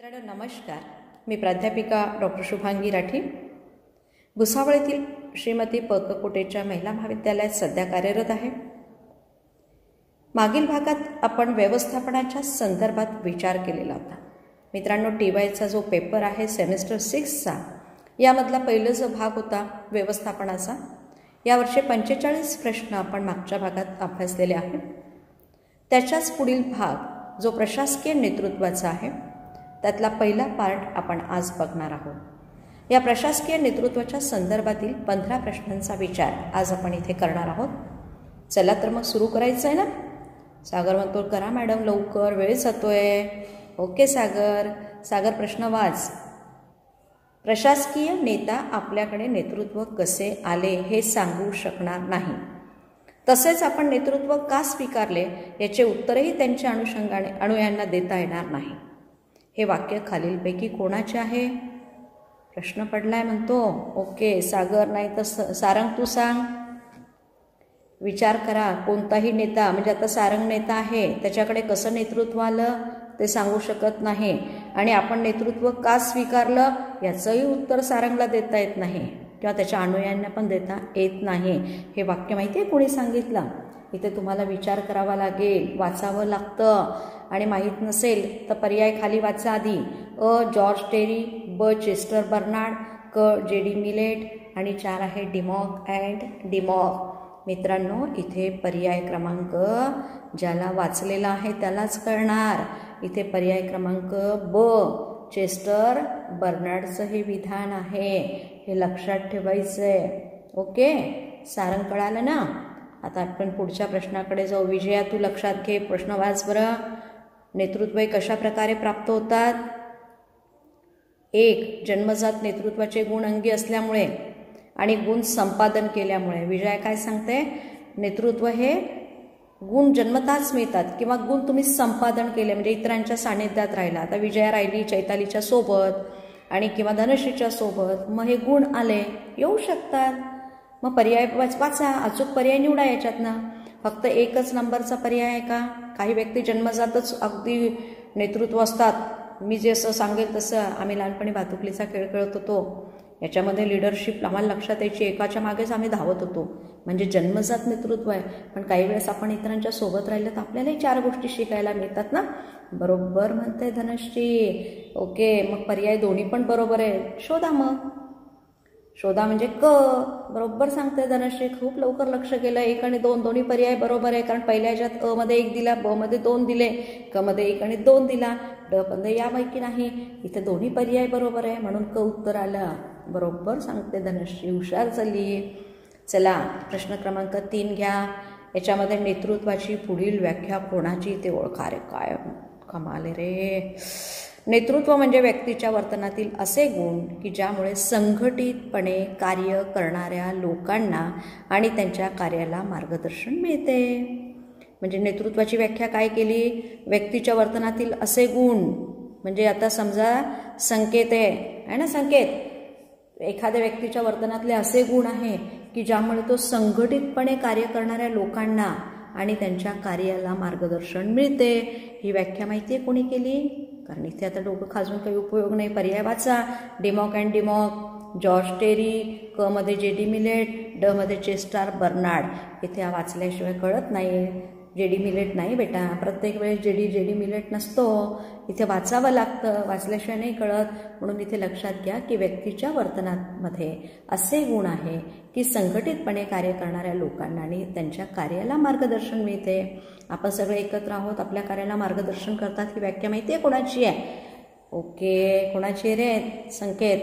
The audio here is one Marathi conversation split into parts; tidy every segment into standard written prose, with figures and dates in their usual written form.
मित्रांनो नमस्कार. मी प्राध्यापिका डॉक्टर शुभांगी राठी भुसावळ येथील श्रीमती पककोटेच्या महिला महाविद्यालयात सध्या कार्यरत आहे. मागील भागात आपण व्यवस्थापनाच्या संदर्भात विचार केलेला होता. मित्रांनो TYचा जो पेपर आहे सेमिस्टर 6चा यामधला पहिला जो भाग होता व्यवस्थापनाचा, यावर्षी 45 प्रश्न आपण मागच्या भागात अभ्यासलेले आहेत. त्याच्याच पुढील भाग जो प्रशासकीय नेतृत्वाचा आहे त्यातला पहिला पार्ट आपण आज बघणार आहोत. या प्रशासकीय नेतृत्वाच्या संदर्भातील 15 प्रश्नांचा विचार आज आपण इथे करणार आहोत. चला तर मग सुरू करायचं आहे ना. सागर म्हणतो करा मॅडम लवकर, वेळ जातोय. ओके सागर प्रश्न वाच. प्रशासकीय नेता आपल्याकडे नेतृत्व कसे आले हे सांगू शकणार नाही, तसेच आपण नेतृत्व का स्वीकारले याचे उत्तरही त्यांच्या अनुयायांना देता येणार नाही. हे वाक्य खालीलपैकी कोणाचे आहे? प्रश्न पडलाय म्हणतो. ओके सागर, नाही तर सारंग तू सांग. विचार करा. कोणताही नेता, म्हणजे आता सारंग नेता आहे, त्याच्याकडे कसं नेतृत्व आलं ते सांगू शकत नाही, आणि आपण नेतृत्व का स्वीकारलं याचंही उत्तर सारंगला देता येत नाही किंवा त्याच्या अनुयायांना पण देता येत नाही. हे वाक्य माहिती आहे कोणी सांगितलं? इथे तुम्हाला विचार करावा लागेल, वाचावं लागतं, आणि माहीत नसेल तर पर्याय खाली वाचा आधी. जॉर्ज टेरी, ब चेस्टर बर्नार्ड, क JD मिलेट, आणि 4 आहे डिमॉक अँड डिमॉक. मित्रांनो इथे पर्याय क्रमांक ज्याला वाचलेला आहे त्यालाच कळणार. इथे पर्याय क्रमांक ब चेस्टर बर्नार्डचं हे विधान आहे, हे लक्षात ठेवायचं आहे. ओके सारंग कळालं ना. आता आपण पुढच्या प्रश्नाकडे जाऊ. विजया तू लक्षात घे, प्रश्न वाच बरं. नेतृत्व हे कशा प्रकारे प्राप्त होतात? 1. जन्मजात नेतृत्वाचे गुण अंगी असल्यामुळे आणि गुण संपादन केल्यामुळे. विजया काय सांगते? नेतृत्व हे गुण जन्मताच मिळतात किंवा गुण तुम्ही संपादन केले, म्हणजे इतरांच्या सानिध्यात राहिला. आता विजया राहिली चैतालीच्या सोबत आणि किंवा धनश्रीच्या सोबत, मग हे गुण आले, येऊ शकतात. मग पर्याय वाचा, अचूक पर्याय निवडा. याच्यातनं फक्त एकच नंबरचा पर्याय आहे का? काही व्यक्ती जन्मजातच अगदी नेतृत्व असतात. मी जे असं सांगेल तसं, आम्ही लहानपणी भातुकलीचा खेळ खेळत होतो, याच्यामध्ये लिडरशिप आम्हाला लक्षात यायची, एकाच्या मागेच आम्ही धावत होतो, म्हणजे जन्मजात नेतृत्व आहे. पण काही वेळेस आपण इतरांच्या सोबत राहिलं तर आपल्यालाही 4 गोष्टी शिकायला मिळतात ना. बरोबर म्हणते धनश्री. ओके मग पर्याय दोन्ही पण बरोबर आहे. शोधा मग. शोधा म्हणजे क. बरोबर सांगते धनश्री, खूप लवकर लक्ष केलं. 1 आणि 2 दोन्ही पर्याय बरोबर आहे, कारण पहिल्या ह्याच्यात अ मध्ये 1 दिला, ब मध्ये 2 दिले, क मध्ये 1 आणि 2 दिला, ड मध्ये यापैकी नाही. इथे दोन्ही पर्याय बरोबर आहे म्हणून क उत्तर आलं. बरोबर सांगते धनश्री, हुशार झाली. चला प्रश्न क्रमांक 3 घ्या. याच्यामध्ये नेतृत्वाची पुढील व्याख्या कोणाची ते ओळखा. रे काय कमाल रे. नेतृत्व म्हणजे व्यक्तीच्या वर्तनातील असे गुण की ज्यामुळे संघटितपणे कार्य करणाऱ्या लोकांना आणि त्यांच्या कार्याला मार्गदर्शन मिळते. म्हणजे नेतृत्वाची व्याख्या काय केली? व्यक्तीच्या वर्तनातील असे गुण, म्हणजे आता समजा संकेत आहे ना, संकेत एखाद्या व्यक्तीच्या वर्तनातले असे गुण आहे की ज्यामुळे तो संघटितपणे कार्य करणाऱ्या लोकांना आणि त्यांच्या कार्याला मार्गदर्शन मिळते. ही व्याख्या माहिती आहे कोणी केली? कारण इथे आता डोकं खाजून काही उपयोग नाही. पर्याय वाचा. Dimock and Dimock, George Terry, क मध्ये JD मिलेट, ड मध्ये चेस्टर बर्नार्ड. इथे वाचल्याशिवाय कळत नाही. JD मिलेट नाही बेटा, प्रत्येक वेळेस JD मिलेट नसतो, इथे वाचावं लागतं, वाचल्याशिवाय नाही कळत. म्हणून इथे लक्षात घ्या की व्यक्तीच्या वर्तनामध्ये असे गुण आहे की संघटितपणे कार्य करणाऱ्या लोकांना आणि त्यांच्या कार्याला मार्गदर्शन मिळते. आपण सगळे एकत्र आहोत, आपल्या कार्याला मार्गदर्शन करतात. ही व्याख्या माहिती आहे कोणाची आहे? ओके कोणाची रे? संकेत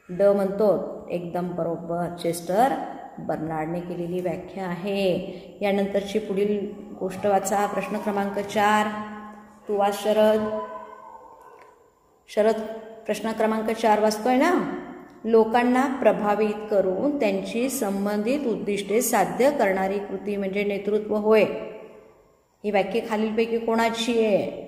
ड म्हणतो, एकदम बरोबर, चेस्टर बर्नार्डने केलेली व्याख्या आहे. यानंतरची पुढील गोष्ट वाचा. प्रश्न क्रमांक 4 तू वाच शरद. प्रश्न क्रमांक 4 वाचतोय ना. लोकांना प्रभावित करून त्यांची संबंधित उद्दिष्टे साध्य करणारी कृती म्हणजे नेतृत्व होय. ही व्याख्या खालीलपैकी कोणाची आहे?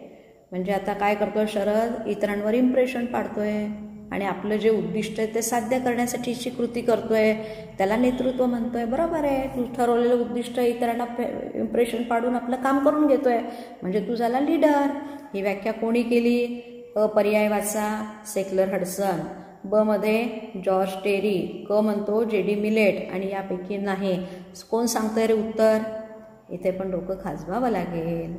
म्हणजे आता काय करतोय शरद? इतरांवर इम्प्रेशन पाडतोय आणि आपलं जे उद्दिष्ट आहे ते साध्य करण्यासाठीची कृती करतोय, त्याला नेतृत्व म्हणतोय. बरोबर आहे, तू ठरवलेलं उद्दिष्ट इतरांना इम्प्रेशन पाडून आपलं काम करून घेतोय, म्हणजे तू झाला लीडर. ही व्याख्या कोणी केली? अ पर्याय वाचा सेक्युलर हडसन, ब मध्ये जॉर्ज टेरी, क म्हणतो जेडी मिलेट आणि यापैकी नाही. कोण सांगतंय रे उत्तर? इथे पण डोकं खाजवावं लागेल.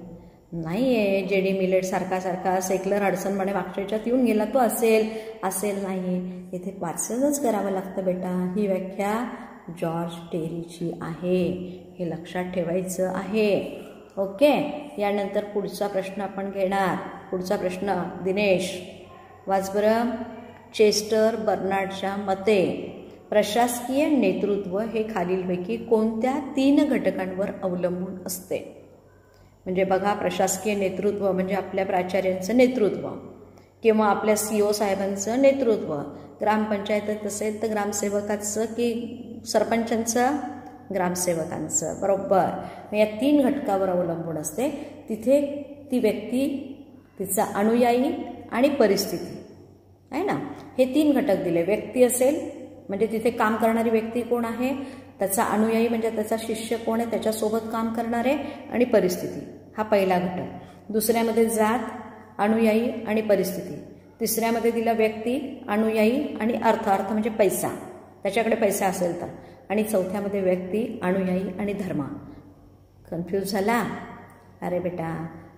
नाही आहे जेडी मिलेट सारखा सेक्युलर हडसन म्हणे मागच्या याच्यात येऊन गेला तो असेल नाही. इथे वाचनच करावं लागतं बेटा. ही व्याख्या जॉर्ज टेरीची आहे, हे लक्षात ठेवायचं आहे. ओके. यानंतर पुढचा प्रश्न आपण घेणार. पुढचा प्रश्न दिनेश वाच बरं. चेस्टर बर्नार्डच्या मते प्रशासकीय नेतृत्व हे खालीलपैकी कोणत्या 3 घटकांवर अवलंबून असते? म्हणजे बघा, प्रशासकीय नेतृत्व म्हणजे आपल्या प्राचार्यांचं नेतृत्व किंवा आपल्या CO साहेबांचं नेतृत्व, ग्रामपंचायत असेल तर ग्रामसेवकाचं की सरपंचांचं, ग्रामसेवकांचं, बरोबर. या 3 घटकावर अवलंबून असते. तिथे ती व्यक्ती, तिचा अनुयायी आणि परिस्थिती आहे ना, हे 3 घटक दिले. व्यक्ती असेल म्हणजे तिथे काम करणारी व्यक्ती कोण आहे, त्याचा अनुयायी म्हणजे त्याचा शिष्य कोण आहे, त्याच्यासोबत काम करणारे, आणि परिस्थिती हा पहिला घटक. दुसऱ्यामध्ये जात, अनुयायी आणि परिस्थिती. तिसऱ्यामध्ये दिला व्यक्ती, अनुयायी आणि अर्थ म्हणजे पैसा, त्याच्याकडे पैसा असेल तर. आणि चौथ्यामध्ये व्यक्ती, अनुयायी आणि धर्म. कन्फ्यूज झाला? अरे बेटा,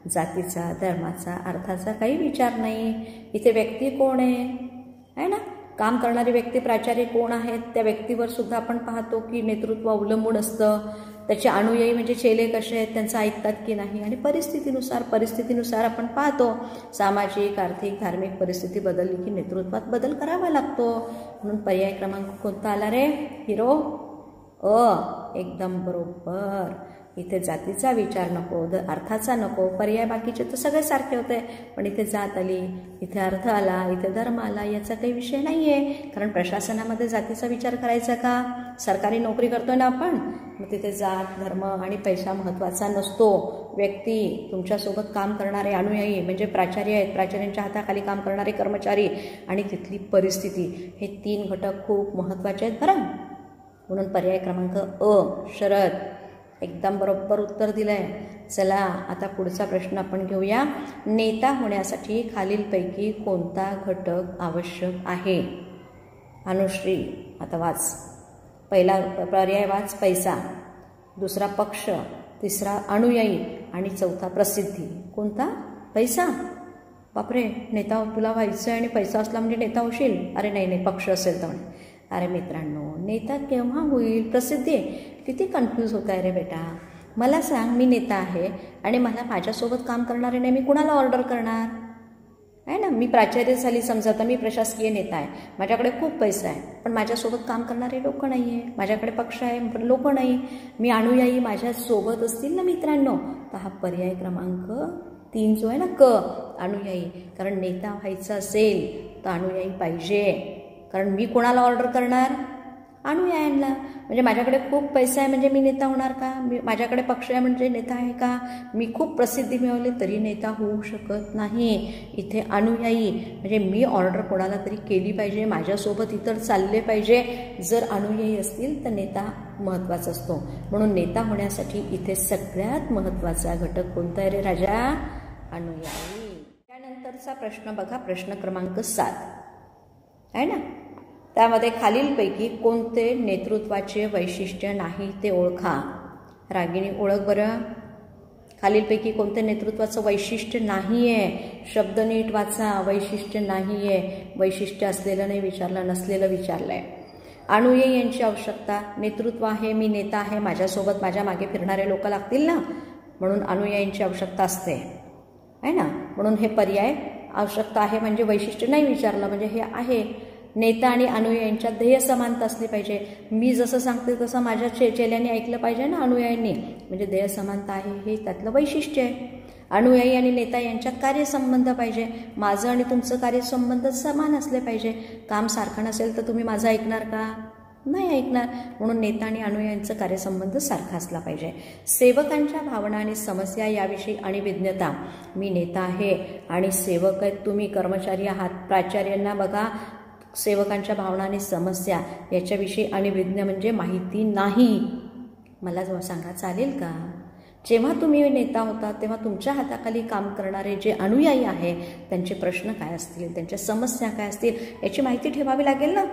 जातीचा, धर्माचा, अर्थाचा काही विचार नाही. इथे व्यक्ती कोण आहे ना, काम करणारी व्यक्ती प्राचार्य कोण आहेत त्या व्यक्तीवर सुद्धा आपण पाहतो की नेतृत्व अवलंबून असतं. त्याचे अनुयायी म्हणजे चेले कसे आहेत, त्यांचं ऐकतात की नाही. आणि परिस्थितीनुसार आपण पाहतो सामाजिक, आर्थिक, धार्मिक परिस्थिती बदलली की नेतृत्वात बदल करावा लागतो. म्हणून पर्याय क्रमांक कोणता आला रे हिरो? एकदम बरोबर. इथे जातीचा विचार नको, अर्थाचा नको. पर्याय बाकीचे तर सगळे सारखे होते, पण इथे जात आली, इथे अर्थ आला, इथे धर्म आला, याचा काही विषय नाही आहे. कारण प्रशासनामध्ये जातीचा विचार करायचा का? सरकारी नोकरी करतोय ना आपण, मग तिथे जात, धर्म आणि पैसा महत्त्वाचा नसतो. व्यक्ती, तुमच्यासोबत काम करणारे अनुयायी म्हणजे प्राचार्य आहेत, प्राचार्यांच्या हाताखाली काम करणारे कर्मचारी, आणि तिथली परिस्थिती, हे 3 घटक खूप महत्त्वाचे आहेत बरं. म्हणून पर्याय क्रमांक शरद एकदम बरोबर उत्तर दिलंय. चला आता पुढचा प्रश्न आपण घेऊया. नेता होण्यासाठी खालीलपैकी कोणता घटक आवश्यक आहे? अनुश्री आता वाच. पहिला पर्याय वाच पैसा, दुसरा पक्ष, तिसरा अनुयायी आणि चौथा प्रसिद्धी. कोणता? पैसा. बापरे, नेता तुला व्हायचं आणि पैसा असला म्हणजे नेता होशील? अरे नाही, पक्ष असेल तर म्हणे. अरे मित्रांनो, नेता केव्हा होईल? प्रसिद्धी. किती कन्फ्यूज होत आहे रे बेटा. मला सांग, मी नेता आहे आणि मला माझ्यासोबत काम करणारे नाही, मी कुणाला ऑर्डर करणार आहे ना? मी प्राचार्य झाली समजा, तर मी प्रशासकीय नेता आहे, माझ्याकडे खूप पैसा आहे, पण माझ्यासोबत काम करणारे लोक नाही आहे. माझ्याकडे पक्ष आहे पण लोक नाही. मी अनुयायी माझ्यासोबत असतील ना मित्रांनो, तर हा पर्याय क्रमांक 3 जो आहे ना, क, अनुयायी. कारण नेता व्हायचं असेल तर अनुयायी पाहिजे. कारण मी कोणाला ऑर्डर करणार? अनुयायांना. म्हणजे माझ्याकडे खूप पैसा आहे म्हणजे मी नेता होणार का? माझ्याकडे पक्ष आहे म्हणजे नेता आहे का? मी खूप प्रसिद्धी मिळवली तरी नेता होऊ शकत नाही. इथे अनुयायी म्हणजे मी ऑर्डर कोणाला तरी केली पाहिजे, माझ्यासोबत इतर चालले पाहिजे. जर अनुयायी असतील तर नेता महत्त्वाचा असतो. म्हणून नेता होण्यासाठी इथे सगळ्यात महत्त्वाचा घटक कोणता आहे रे राजा? अनुयायी. त्यानंतरचा प्रश्न बघा, प्रश्न क्रमांक 7 आहे ना. त्यामध्ये खालीलपैकी कोणते नेतृत्वाचे वैशिष्ट्य नाही ते ओळखा. रागिणी ओळख बरं. खालीलपैकी कोणते नेतृत्वाचं वैशिष्ट्य नाही आहे? शब्द नीट वाचा. वैशिष्ट्य नाही आहे, वैशिष्ट्य असलेलं नाही विचारलं, नसलेलं विचारलं आहे. अनुयायी यांची आवश्यकता. नेतृत्व आहे, मी नेता आहे, माझ्यासोबत माझ्या मागे फिरणारे लोक लागतील ना, म्हणून अनुयायींची आवश्यकता असते आहे ना. म्हणून हे पर्याय आवश्यकता आहे म्हणजे वैशिष्ट्य नाही विचारलं, म्हणजे हे आहे. नेता आणि अनुयायींच्या ध्येय समानता असली पाहिजे. मी जसं सांगते तसं माझ्या चेल्यांनी ऐकलं पाहिजे ना, अनुयायींनी, म्हणजे ध्येय समानता आहे, हे त्यातलं वैशिष्ट्य आहे. अनुयायी आणि नेता यांच्यात कार्यसंबंध पाहिजे. माझं आणि तुमचं कार्यसंबंध समान असले पाहिजे. काम सारखं नसेल तर तुम्ही माझं ऐकणार का? नाही ऐकणार. म्हणून नेता आणि अनुयायींचा कार्यसंबंध सारखा असला पाहिजे. सेवकांच्या भावना आणि समस्या याविषयी आणि विज्ञता. मी नेता आहे आणि सेवक आहेत, तुम्ही कर्मचारी आहात. प्राचार्यांना बघा, सेवकांच्या भावना आणि समस्या याच्याविषयी आणि विज्ञ म्हणजे माहिती नाही. मला सांगा चालेल का? जेव्हा तुम्ही नेता होता तेव्हा तुमच्या हाताखाली काम करणारे जे अनुयायी आहे त्यांचे प्रश्न काय असतील, त्यांच्या समस्या काय असतील याची माहिती ठेवावी लागेल ना.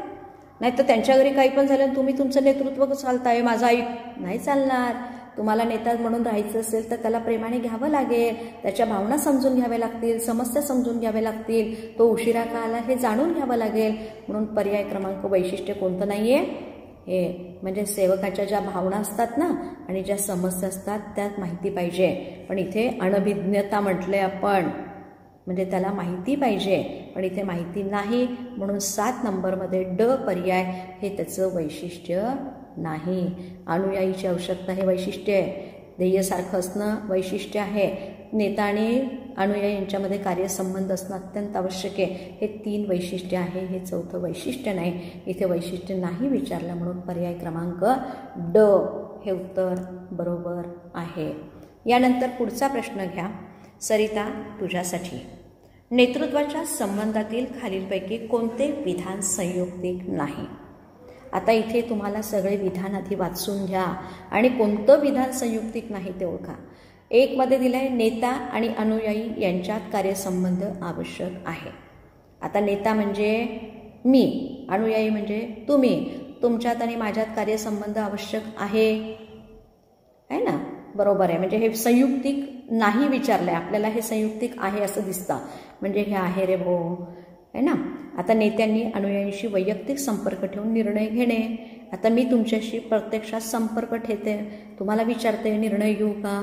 नाही तर त्यांच्या घरी काही पण झालं तुम्ही तुमचं नेतृत्व चालताय माझा ऐक, नाही चालणार. तुम्हाला नेता म्हणून राहायचं असेल तर त्याला प्रेमाने घ्यावं लागेल, त्याच्या भावना समजून घ्याव्या लागतील, समस्या समजून घ्याव्या लागतील, तो उशिरा का आला हे जाणून घ्यावं लागेल. म्हणून पर्याय क्रमांक वैशिष्ट्य कोणतं नाही आहे हे, म्हणजे सेवकाच्या ज्या भावना असतात ना आणि ज्या समस्या असतात त्यात माहिती पाहिजे. पण इथे अनभिज्ञता म्हटलंय आपण, म्हणजे त्याला माहिती पाहिजे, पण इथे माहिती नाही. म्हणून 7 नंबरमध्ये ड पर्याय हे त्याचं वैशिष्ट्य नाही. अनुयायीची आवश्यकता हे वैशिष्ट्य आहे. ध्येयसारखं असणं वैशिष्ट्य आहे. नेता आणि अनुयायी यांच्यामध्ये कार्यसंबंध असणं अत्यंत आवश्यक आहे. हे 3 वैशिष्ट्य आहे, हे 4थं वैशिष्ट्य नाही. इथे वैशिष्ट्य नाही विचारलं म्हणून पर्याय क्रमांक ड हे उत्तर बरोबर आहे. यानंतर पुढचा प्रश्न घ्या. सरिता तुझ्यासाठी नेतृत्वाच्या संबंधातील खालीलपैकी कोणते विधान संयुक्तिक नाही. आता इथे तुम्हाला सगळे विधान आधी वाचून घ्या आणि कोणतं विधान संयुक्तिक नाही ते ओळखा. 1 मध्ये दिलंय नेता आणि अनुयायी यांच्यात कार्यसंबंध आवश्यक आहे. आता नेता म्हणजे मी, अनुयायी म्हणजे तुम्ही, तुमच्यात आणि माझ्यात कार्यसंबंध आवश्यक आहे ना, बरोबर आहे. म्हणजे हे संयुक्तिक नाही विचारलंय आपल्याला, हे संयुक्तिक आहे असं दिसतं, म्हणजे हे आहे रे भो, आहे ना. आता नेत्यांनी अनुयायींशी वैयक्तिक संपर्क ठेवून निर्णय घेणे. आता मी तुमच्याशी प्रत्यक्षात संपर्क ठेवते, तुम्हाला विचारते निर्णय घेऊ का,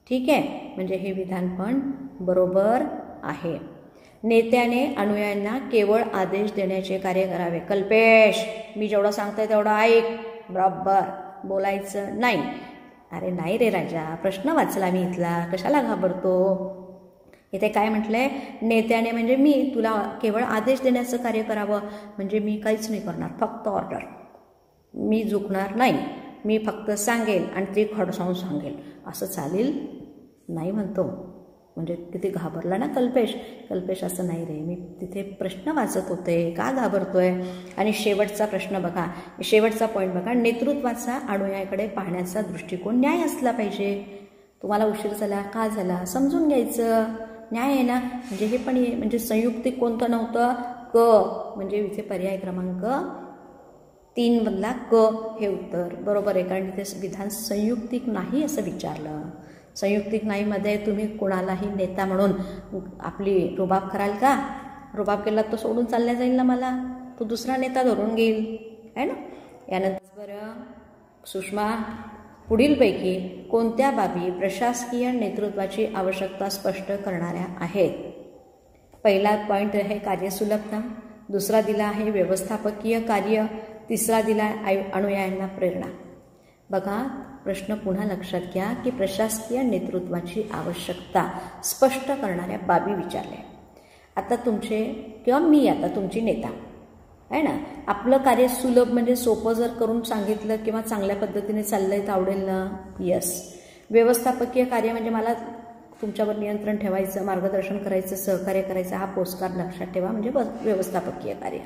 ठीक आहे, म्हणजे हे विधान पण बरोबर आहे. नेत्याने अनुयायांना केवळ आदेश देण्याचे कार्य करावे. कल्पेश मी जेवढं सांगतोय तेवढं ऐक, बरोबर बोलायचं नाही. अरे नाही रे राजा, प्रश्न वाचला मी इथला, कशाला घाबरतो. इथे काय म्हटलंय, नेत्याने म्हणजे मी तुला केवळ आदेश देण्याचं कार्य करावं, म्हणजे मी काहीच नाही करणार, फक्त ऑर्डर, मी झुकणार नाही, मी फक्त सांगेल आणि ते खडसावून सांगेल, असं चालेल नाही म्हणतो. म्हणजे किती घाबरला ना कल्पेश. कल्पेश असं नाही रे, मी तिथे प्रश्न वाचत होते, का घाबरतोय. आणि शेवटचा प्रश्न बघा, शेवटचा पॉईंट बघा, नेतृत्वाचा अनुयायाकडे पाहण्याचा दृष्टिकोन न्याय असला पाहिजे. तुम्हाला उशीर झाला, का झाला, समजून घ्यायचं, न्याय आहे ना. म्हणजे हे पण म्हणजे संयुक्तिक कोणतं नव्हतं, क, म्हणजे इथे पर्याय क्रमांक 3 मधला क हे उत्तर बरोबर आहे, कारण इथे विधान संयुक्तिक नाही असं विचारलं. संयुक्तिक नाही मध्ये तुम्ही कोणालाही नेता म्हणून आपली रुबाब कराल का. रुबाब केला तो सोडून चालल्या जाईल ना मला, तो दुसरा नेता धरून घेईल, आहे ना. यानंतर बरं सुषमा, पुढीलपैकी कोणत्या बाबी प्रशासकीय नेतृत्वाची आवश्यकता स्पष्ट करणाऱ्या आहेत. पहिला पॉईंट आहे कार्यसुलभता, दुसरा दिला आहे व्यवस्थापकीय कार्य, तिसरा दिला आहे अनुयायांना प्रेरणा. बघा प्रश्न पुन्हा लक्षात घ्या की प्रशासकीय नेतृत्वाची आवश्यकता स्पष्ट करणाऱ्या बाबी विचारल्या. आता तुमचे किंवा मी आता तुमची नेता आहे ना, आपलं कार्य सुलभ म्हणजे सोपं जर करून सांगितलं किंवा चांगल्या पद्धतीने चाललंय तर आवडेल ना. यस. व्यवस्थापकीय कार्य म्हणजे मला तुमच्यावर नियंत्रण ठेवायचं, मार्गदर्शन करायचं, सहकार्य करायचं, हा पोस्टकार्ड लक्षात ठेवा, म्हणजे व्यवस्थापकीय कार्य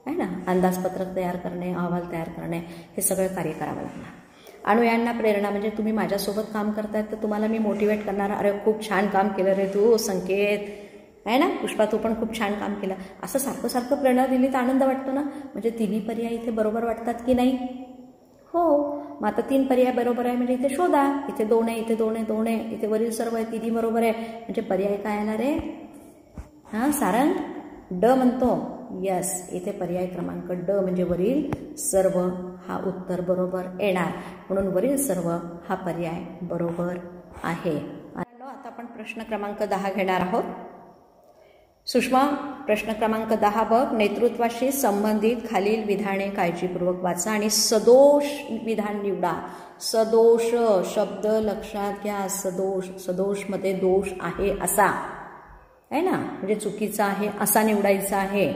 आहे ना. अंदाजपत्रक तयार करणे, अहवाल तयार करणे, हे सगळं कार्य करावं लागणार. अनुयायांना प्रेरणा म्हणजे तुम्ही माझ्यासोबत काम करतायत तर तुम्हाला मी मोटिवेट करणार, अरे खूप छान काम केलं रे तू संकेत, आहे ना, पुष्पा तू पण खूप छान काम केलं, असं सारखं सारखं प्रेरणा दिली तर आनंद वाटतो ना. म्हणजे 3 पर्याय इथे बरोबर वाटतात की नाही. हो, मग आता 3 पर्याय बरोबर आहे म्हणजे इथे शोधा. इथे 2 आहे, इथे 2 आहे, 2 आहे, इथे वरील सर्व आहे, 3 बरोबर आहे, म्हणजे पर्याय काय आला रे. हां सारंग ड म्हणतो. यस, इथे पर्याय क्रमांक ड म्हणजे वरील सर्व हा उत्तर बरोबर येणार, म्हणून वरील सर्व हा पर्याय बरोबर आहे. आता आपण प्रश्न क्रमांक 10 घेणार आहोत. सुषमा, प्रश्न क्रमांक 10 बघ. नेतृत्वाशी संबंधित खालील विधाने काळजीपूर्वक वाचा आणि सदोष विधान निवडा. सदोष शब्द लक्षात घ्या. सदोष, सदोषमध्ये दोष आहे असा आहे ना, म्हणजे चुकीचा आहे असा निवडायचा आहे.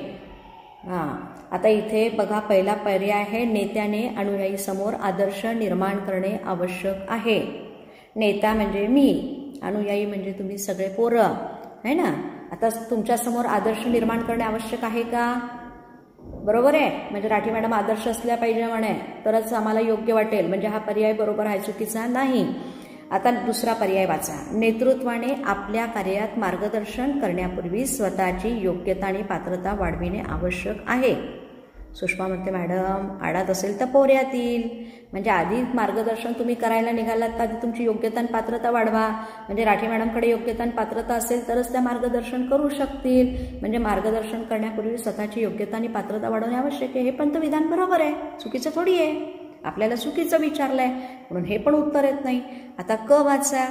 हां, आता इथे बघा पहिला पर्याय आहे नेत्याने अनुयायी समोर आदर्श निर्माण करणे आवश्यक आहे. नेता म्हणजे मी, अनुयायी म्हणजे तुम्ही सगळे पोरं, है ना. आता तुमच्यासमोर आदर्श निर्माण करणे आवश्यक आहे का. बरोबर आहे, म्हणजे राठी मॅडम आदर्श असल्या पाहिजे म्हणे तरच आम्हाला योग्य वाटेल, म्हणजे हा पर्याय बरोबर आहे, चुकीचा नाही. आता दुसरा पर्याय वाचा. नेतृत्वाने आपल्या कार्यात मार्गदर्शन करण्यापूर्वी स्वतःची योग्यता आणि पात्रता वाढविणे आवश्यक आहे. सुषमा म्हणते मॅडम आडात असेल तर पोऱ्यात येईल. म्हणजे आधी मार्गदर्शन तुम्ही करायला निघालात तर आधी तुमची योग्यता आणि पात्रता वाढवा. म्हणजे राठी मॅडमकडे योग्यता आणि पात्रता असेल तरच त्या मार्गदर्शन करू शकतील. म्हणजे मार्गदर्शन करण्यापूर्वी स्वतःची योग्यता आणि पात्रता वाढवणे आवश्यक आहे. हे पण तर विधान बरोबर आहे, चुकीचं थोडी आहे. आपल्याला चुकीचं विचारलंय म्हणून हे पण उत्तर येत नाही. आता क वाचा.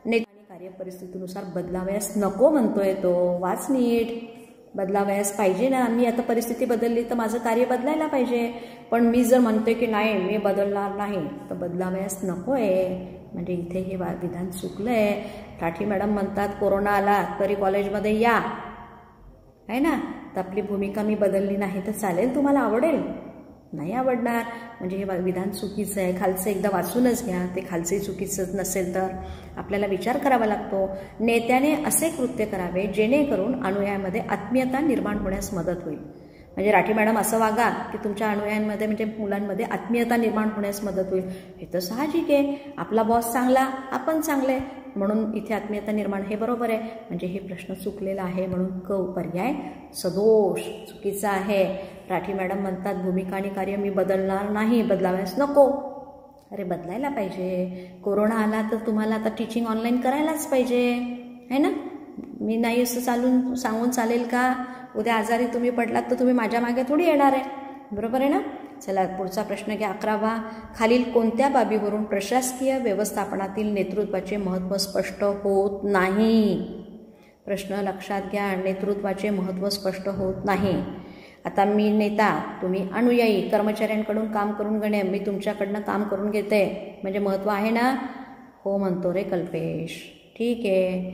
नेत्याने कार्यपरिस्थितीनुसार बदलावयास नको म्हणतोय तो. वाच नीट. बदलावयास पाहिजे ना. मी आता परिस्थिती बदलली तर माझं कार्य बदलायला पाहिजे. पण मी जर म्हणतोय की नाही मी बदलणार नाही तर बदलावयास नको आहे. म्हणजे इथे हे विधान चुकलंय. राठी मॅडम म्हणतात कोरोना आला तरी कॉलेजमध्ये या, आहे ना. तर आपली भूमिका मी बदलली नाही तर चालेल, तुम्हाला आवडेल? नाही आवडणार. म्हणजे हे विधान चुकीचं आहे. खालचं एकदा वाचूनच घ्या. ते खालचंही चुकीचं नसेल तर आपल्याला विचार करावा लागतो. नेत्याने असे कृत्य करावे जेणेकरून अनुयायांमध्ये आत्मीयता निर्माण होण्यास मदत होईल. म्हणजे राठी मॅडम असं वागा की तुमच्या अनुयायांमध्ये म्हणजे मुलांमध्ये आत्मीयता निर्माण होण्यास मदत होईल. हे तर साहजिक आहे. आपला बॉस चांगला आपण चांगले म्हणून इथे आत्मीयता निर्माण, हे बरोबर आहे. म्हणजे हे प्रश्न चुकलेला आहे म्हणून क पर्याय सदोष चुकीचा आहे. राठी मॅडम म्हणतात भूमिका आणि कार्य मी बदलणार नाही, बदलाव्यास नको. अरे बदलायला पाहिजे. कोरोना आला तर तुम्हाला आता टीचिंग ऑनलाईन करायलाच पाहिजे, आहे ना. मी नाही असं सांगून चालेल का? उद्या आजारी तुम्ही पडलात तर तुम्ही माझ्या मागे थोडी येणार आहे, बरोबर आहे ना. चला पुढचा प्रश्न घ्या. 11वा. खालील कोणत्या बाबीवरून प्रशासकीय व्यवस्थापनातील नेतृत्वाचे महत्त्व स्पष्ट होत नाही? प्रश्न लक्षात घ्या. नेतृत्वाचे महत्त्व स्पष्ट होत नाही. आता मी नेता, तुम्ही अनुयायी, कर्मचाऱ्यांकडून काम करून घेणे, मी तुमच्याकडनं काम करून घेते, म्हणजे महत्त्व आहे ना. हो म्हणतो रे कल्पेश. ठीक आहे.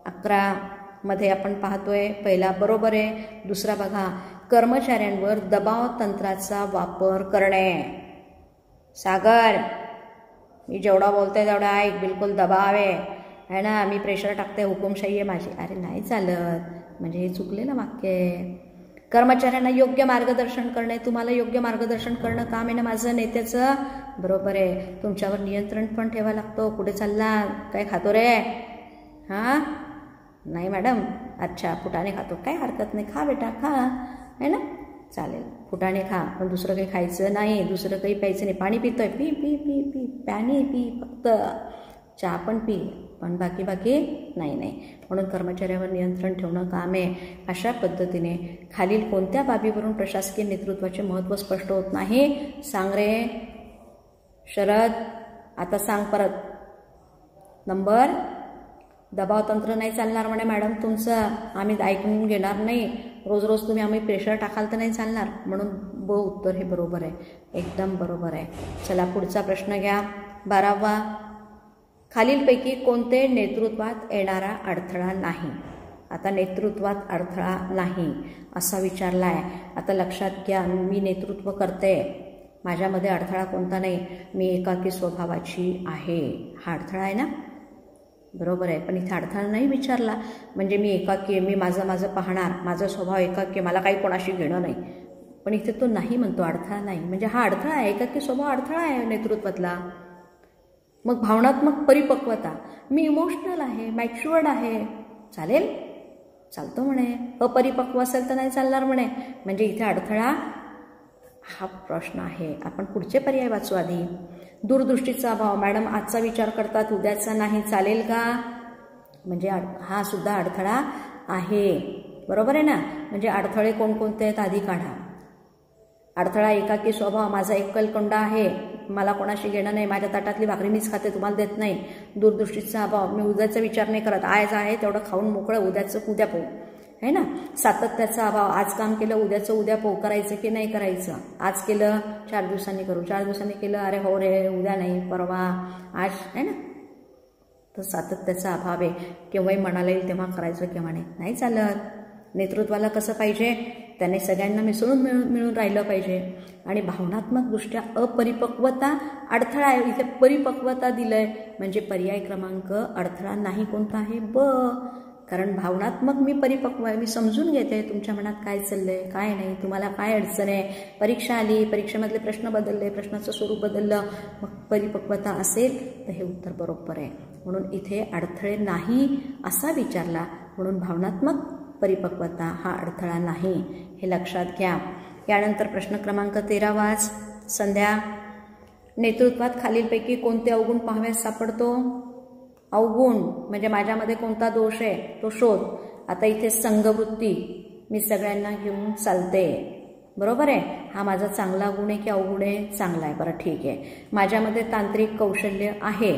11 मध्ये आपण पाहतोय पहिला बरोबर आहे. दुसरा बघा. कर्मचाऱ्यांवर दबाव तंत्राचा वापर करणे. सागर मी जेवढा बोलते तेवढा ऐक, बिलकुल दबाव आहे ना. मी प्रेशर टाकते, हुकुमशाही आहे माझी. अरे नाही चालत. म्हणजे हे चुकलेलं वाक्य आहे. कर्मचाऱ्यांना योग्य मार्गदर्शन करणे, तुम्हाला योग्य मार्गदर्शन करणं काम आहे ना माझं नेत्याचं, बरोबर आहे. तुमच्यावर नियंत्रण पण ठेवा लागतो. कुठे चालला, काय खातो रे? हां नाही मॅडम. अच्छा फुटाणे खातो, काय हरकत नाही, खा बेटा खा, आहे ना. चालेल फुटाणे खा, पण दुसरं काही खायचं नाही, दुसरं काही प्यायचं नाही. पाणी पितोय, पी पी पी पी पाणी पी, फक्त चहा पण पी, पण बाकी नाही. म्हणून कर्मचाऱ्यावर नियंत्रण ठेवणं काम आहे. अशा पद्धतीने खालील कोणत्या बाबीवरून प्रशासकीय नेतृत्वाचे महत्त्व स्पष्ट होत नाही? सांग रे शरद, आता सांग परत. नंबर. दबाव तंत्र नाही चालणार म्हणे मॅडम तुमचं, आम्ही ऐकून घेणार नाही. रोज रोज तुम्ही आम्ही प्रेशर टाकाल तर नाही चालणार. म्हणून ब उत्तर हे बरोबर आहे, एकदम बरोबर आहे. चला पुढचा प्रश्न घ्या. 12वा. खालीलपैकी कोणते नेतृत्वात येणारा अडथळा नाही? आता नेतृत्वात अडथळा नाही असा विचारला आहे. आता लक्षात घ्या. मी नेतृत्व करते, माझ्यामध्ये अडथळा कोणता नाही. मी एकाकी स्वभावाची आहे, हा अडथळा आहे ना, बरोबर आहे. पण इथे अडथळा नाही विचारला. म्हणजे मी एकाकी आहे, मी माझं पाहणार, माझा स्वभाव एकाकी, मला काही कोणाशी घेणं नाही. पण इथे तो नाही म्हणतो, अडथळा नाही. म्हणजे हा अडथळा आहे, एकाकी स्वभाव अडथळा आहे नेतृत्वातला. मग भावनात्मक परिपक्वता, मी इमोशनल आहे, मॅच्युअर्ड आहे, चालेल, चालतो म्हणे. अपरिपक्व असेल तर नाही चालणार म्हणे. म्हणजे इथे अडथळा हा प्रश्न आहे. आपण पुढचे पर्याय वाचू आधी. दूरदृष्टीचा अभाव, मॅडम आजचा विचार करतात उद्याचा नाही, चालेल का? म्हणजे हा सुद्धा अडथळा आहे, बरोबर आहे ना. म्हणजे अडथळे कोणकोणते आहेत आधी काढा. अडथळा एकाकी स्वभाव, माझा एकलकोंडा आहे, मला कोणाशी घेणं नाही, माझ्या ताटातली भाकरी मीच खाते, तुम्हाला देत नाही. दूरदृष्टीचा अभाव, मी उद्याचा विचार नाही करत, आज आहे तेवढं खाऊन मोकळं, उद्याचं उद्या पाहू, है ना. सातत्याचा अभाव, आज काम केलं उद्याचं उद्या पाहू, करायचं की नाही करायचं, आज केलं 4 दिवसांनी करू, 4 दिवसांनी केलं अरे हो रे उद्या नाही परवा आज, है ना. तर सातत्याचा अभाव आहे. केव्हाही मनाला येईल तेव्हा करायचं, केव्हा नाही चालत. नेतृत्वाला कसं पाहिजे, त्याने सगळ्यांना मिळून राहिलं पाहिजे. आणि भावनात्मकदृष्ट्या अपरिपक्वता अडथळा आहे, इथे परिपक्वता दिलंय म्हणजे पर्याय क्रमांक अडथळा नाही कोणता आहे? ब. कारण भावनात्मक मी परिपक्व आहे, मी समजून घेते तुमच्या मनात काय चाललंय काय नाही, तुम्हाला काय अडचण आहे. परीक्षा आली, परीक्षेमधले प्रश्न बदलले, प्रश्नाचं स्वरूप बदललं, मग परिपक्वता असेल तर हे उत्तर बरोबर आहे. म्हणून इथे अडथळे नाही असा विचारला, म्हणून भावनात्मक परिपक्वता हा अडथळा नाही, हे लक्षात घ्या. यानंतर प्रश्न क्रमांक 13 वाच संध्या. नेतृत्वात खालीलपैकी कोणते अवगुण पाहाव्यास सापडतो? अवगुण म्हणजे माझ्यामध्ये कोणता दोष आहे तो शोध. आता इथे संघवृत्ती, मी सगळ्यांना घेऊन चालते, बरोबर आहे. हा माझा चांगला गुण आहे की अवगुण आहे? चांगला आहे, बरं ठीक आहे. माझ्यामध्ये तांत्रिक कौशल्य आहे,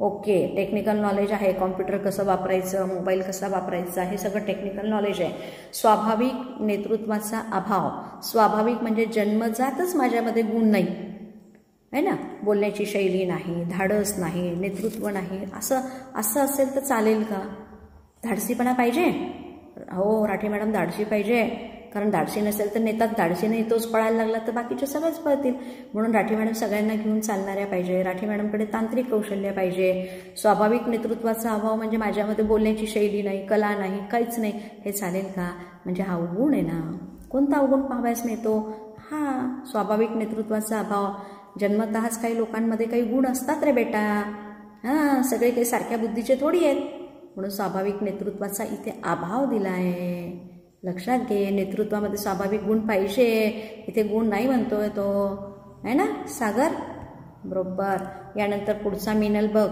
ओके. टेक्निकल नॉलेज आहे, कॉम्प्युटर कसं वापरायचं, मोबाईल कसा वापरायचा, हे सगळं टेक्निकल नॉलेज आहे. स्वाभाविक नेतृत्वाचा अभाव, स्वाभाविक म्हणजे जन्मजातच माझ्यामध्ये गुण नाही आहे ना, बोलण्याची शैली नाही, धाडस नाही, नेतृत्व नाही, असं असेल तर चालेल का? धाडसीपणा पाहिजे, हो राठी मॅडम धाडसी पाहिजे, कारण धाडसी नसेल तर नेता धाडसी नाही, तोच पळायला लागला तर बाकीचे सगळेच पळतील. म्हणून राठी मॅडम सगळ्यांना घेऊन चालणाऱ्या पाहिजे. राठी मॅडमकडे तांत्रिक कौशल्य पाहिजे. स्वाभाविक नेतृत्वाचा अभाव म्हणजे माझ्यामध्ये बोलण्याची शैली नाही, कला नाही, काहीच नाही, हे चालेल का? म्हणजे हा अवगुण आहे ना. कोणता अवगुण पाहावयास मिळतो? हा स्वाभाविक नेतृत्वाचा अभाव. जन्मतःच काही लोकांमध्ये काही गुण असतात रे बेटा, हां, सगळे काही सारख्या बुद्धीचे थोडी आहेत. म्हणून स्वाभाविक नेतृत्वाचा इथे अभाव दिला आहे, लक्षात घे. नेतृत्वामध्ये स्वाभाविक गुण पाहिजे, इथे गुण नाही म्हणतोय तो, आहे ना सागर, बरोबर. यानंतर पुढचा मिनल बघ.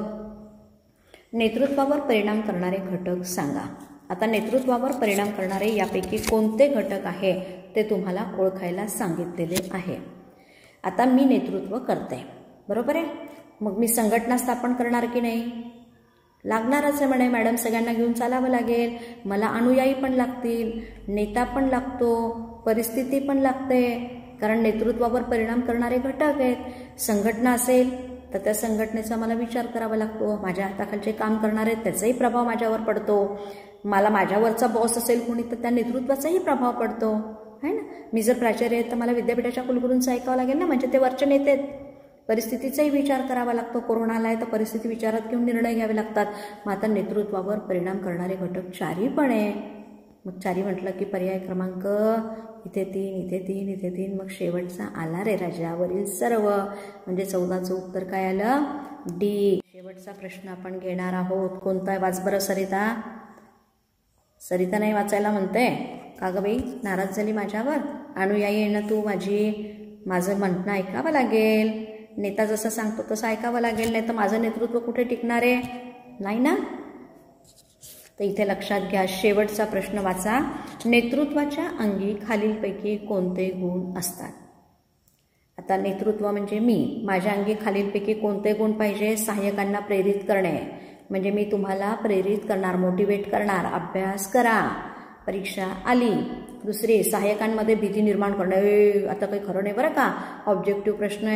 नेतृत्वावर परिणाम करणारे घटक सांगा. आता नेतृत्वावर परिणाम करणारे यापैकी कोणते घटक आहे ते तुम्हाला ओळखायला सांगितलेले आहे. आता मी नेतृत्व करते, बरोबर आहे. मग मी संघटना स्थापन करणार की नाही? लागणारच आहे म्हणे मॅडम, सगळ्यांना घेऊन चालावं लागेल, मला अनुयायी पण लागतील, नेता पण लागतो, परिस्थिती पण लागते, कारण नेतृत्वावर परिणाम करणारे घटक आहेत. संघटना असेल तर त्या संघटनेचा मला विचार करावा लागतो, माझ्या हाताखालचे काम करणारे त्याचाही प्रभाव माझ्यावर पडतो. मला माझ्यावरचा बॉस असेल कोणी तर त्या नेतृत्वाचाही प्रभाव पडतो, है ना. मी जर प्राचार्य आहे तर मला विद्यापीठाच्या कुलगुरूंचं ऐकावं लागेल ना, म्हणजे ते वरचे नेते. परिस्थितीचाही विचार करावा लागतो, कोरोना आलाय तर परिस्थिती विचारात घेऊन निर्णय घ्यावे लागतात. मग आता नेतृत्वावर परिणाम करणारे घटक चारी पण आहे. मग चारी म्हटलं की पर्याय क्रमांक इथे 3, इथे 3, इथे 3, मग शेवटचा आला रे राजा, वरील सर्व, म्हणजे 14चं उत्तर काय आलं? डी. शेवटचा प्रश्न आपण घेणार आहोत, कोणता? वाच बरं सरिता. सरिता नाही वाचायला म्हणते का ग बाई, नाराज झाली माझ्यावर? अनुयायी आहे ना तू माझी, माझं म्हणणं ऐकावं लागेल, नेता जसं सांगतो तसं ऐकावं लागेल, नाही तर माझं नेतृत्व कुठे टिकणार आहे? नाही ना. तर इथे लक्षात घ्या, शेवटचा प्रश्न वाचा. नेतृत्वाच्या अंगी खालीलपैकी कोणते गुण असतात? आता नेतृत्व म्हणजे मी, माझ्या अंगी खालीलपैकी कोणते गुण पाहिजे? सहाय्यकांना प्रेरित करणे, म्हणजे मी तुम्हाला प्रेरित करणार, मोटिवेट करणार, अभ्यास करा, परीक्षा आली. दुसरी, सहाय्यकांमध्ये भीती निर्माण करणे, आता काही खरं नाही बरं का, ऑब्जेक्टिव्ह प्रश्न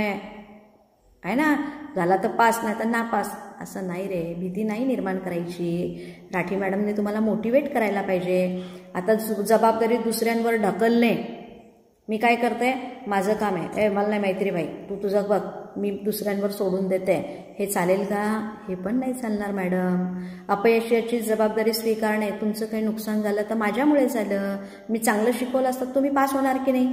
आहे ना, झाला तर पास नाही तर नापास, असं नाही रे, भीती नाही निर्माण करायची. राठी मॅडमने तुम्हाला मोटिवेट करायला पाहिजे. आता जबाबदारी दुसऱ्यांवर ढकलणे, मी काय करते, माझं काम आहे, मला नाही माहिती रे भाई, तू तुझं बघ, मी दुसऱ्यांवर सोडून देते, हे चालेल का? हे पण नाही चालणार मॅडम. अपयशाची जबाबदारी स्वीकारणे, तुमचं काही नुकसान झालं तर माझ्यामुळे झालं, मी चांगलं शिकवलं असतं तुम्ही पास होणार की नाही?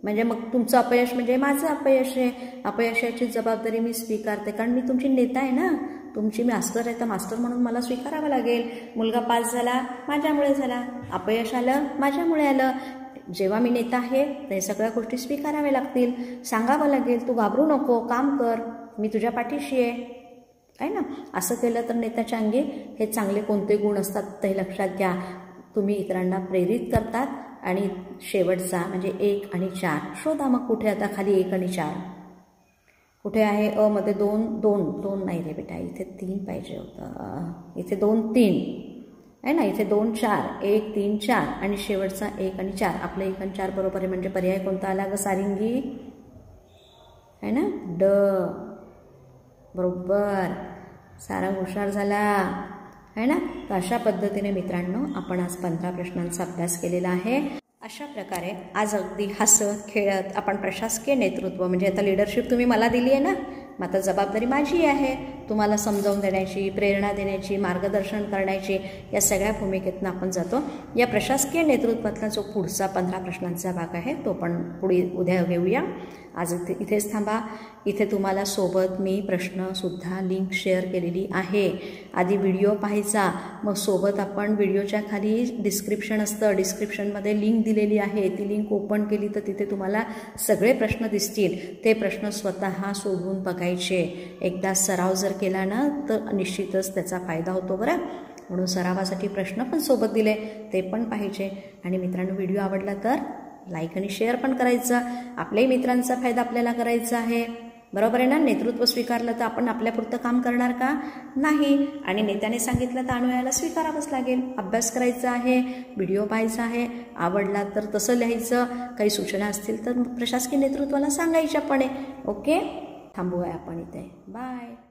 म्हणजे मग तुमचं अपयश म्हणजे माझं अपयश आहे. अपयशाची जबाबदारी मी स्वीकारते, कारण मी तुमची नेता आहे ना, तुमची मास्टर आहे, तर मास्टर म्हणून मला स्वीकारावं लागेल. मुलगा पास झाला माझ्यामुळे झाला, अपयश आलं माझ्यामुळे आलं. जेव्हा मी नेता आहे तर हे सगळ्या गोष्टी स्वीकाराव्या लागतील, सांगावं लागेल, तू घाबरू नको, काम कर, मी तुझ्या पाठीशी आहे ना. असं केलं तर नेत्याच्या अंगी हे चांगले कोणते गुण असतात ते लक्षात घ्या. तुम्ही इतरांना प्रेरित करतात. आणि शेवटचा म्हणजे 1 आणि 4 शोधा. मग कुठे आता खाली 1 आणि 4 कुठे आहे? अ मध्ये 2 नाही रे बेटा, इथे 3 पाहिजे होतं, इथे 2 3 आहे ना, इथे 2 4, 1 3 4 आणि शेवटचा 1 आणि 4. आपलं 1 आणि 4 बरोबर आहे, म्हणजे पर्याय कोणता आला ग सारिंगी? आहे ना, ड. बरोबर, सारा हुशार झाला आहे ना. तर अशा पद्धतीने मित्रांनो आपण आज 15 प्रश्नांचा अभ्यास केलेला आहे. अशा प्रकारे आज अगदी हसत खेळत आपण प्रशासकीय नेतृत्व म्हणजे आता लीडरशिप तुम्ही मला दिली आहे ना, मग आता जबाबदारी माझी आहे, तुम्हाला समजावून देण्याची, प्रेरणा देण्याची, मार्गदर्शन करण्याची या सगळ्या भूमिकेतून आपण जातो. या प्रशासकीय नेतृत्वातला जो पुढचा 15 प्रश्नांचा भाग आहे तो पण पुढे उद्या घेऊया. आज इथेच थांबा. इथे तुम्हाला सोबत मी प्रश्नसुद्धा लिंक शेअर केलेली आहे. आधी व्हिडिओ पाहायचा, मग सोबत आपण व्हिडिओच्या खाली डिस्क्रिप्शन असतं, डिस्क्रिप्शनमध्ये लिंक दिलेली आहे. ती लिंक ओपन केली तर तिथे तुम्हाला सगळे प्रश्न दिसतील. ते प्रश्न स्वतः सोडवून बघायचे. एकदा सराव जर केला ना तर निश्चितच त्याचा फायदा होतो बरं. म्हणून सरावासाठी प्रश्न पण सोबत दिले, ते पण पाहिजे. आणि मित्रांनो, व्हिडिओ आवडला तर लाईक आणि शेअर पण करायचं. आपल्याही मित्रांचा फायदा आपल्याला करायचा आहे, बरोबर आहे ना. नेतृत्व स्वीकारलं तर आपण आपल्यापुरतं काम करणार का? नाही. आणि नेत्याने सांगितलं तर अनुयायाला स्वीकारावंच लागेल. अभ्यास करायचा आहे, व्हिडिओ पाहायचा आहे, आवडला तर तसं लिहायचं. काही सूचना असतील तर प्रशासकीय नेतृत्वाला सांगायच्या पण आहे. ओके, थांबूया आपण इथे. बाय.